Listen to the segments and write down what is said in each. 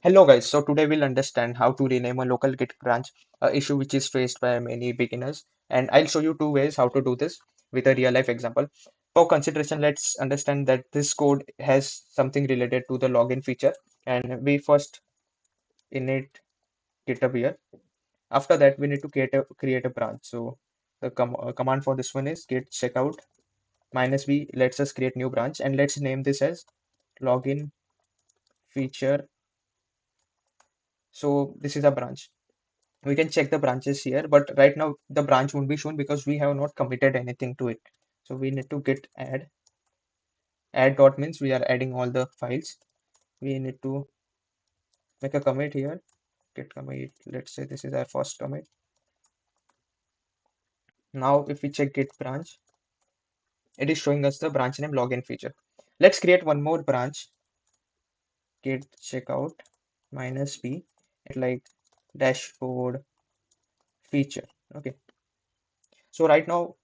Hello guys, so today we'll understand how to rename a local Git branch, a issue which is faced by many beginners. And I'll show you two ways how to do this with a real life example. For consideration, let's understand that this code has something related to the login feature. And we first init GitHub here. After that, we need to create a branch. So the command for this one is git checkout -v lets us create new branch and let's name this as login feature. So this is a branch. We can check the branches here, but right now the branch won't be shown because we have not committed anything to it. So we need to git add dot means we are adding all the files. We need to make a commit here, git commit. Let's say this is our first commit. Now if we check git branch, it is showing us the branch name login feature. Let's create one more branch, git checkout -b, like dashboard feature. Okay, so right now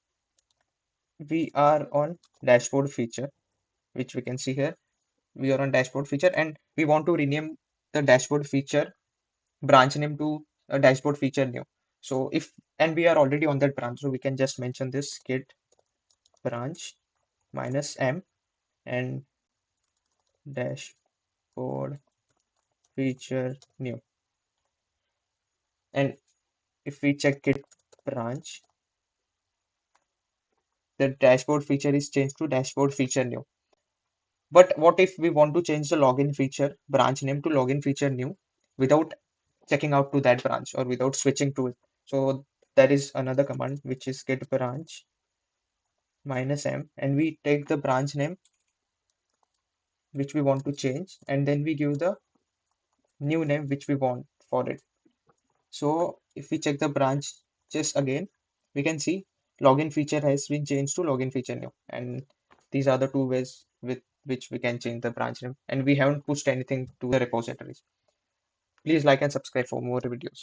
we are on dashboard feature, which we can see here. We are on dashboard feature and we want to rename the dashboard feature branch name to a dashboard feature new. So if and we are already on that branch, so we can just mention this git branch -m and dashboard feature new. And if we check git branch, the dashboard feature is changed to dashboard feature new. But what if we want to change the login feature branch name to login feature new without checking out to that branch or without switching to it? So there is another command which is git branch -m and we take the branch name which we want to change and then we give the new name which we want for it. So if we check the branch just again, we can see login feature has been changed to login feature new. And these are the two ways with which we can change the branch name. And we haven't pushed anything to the repositories. Please like and subscribe for more videos.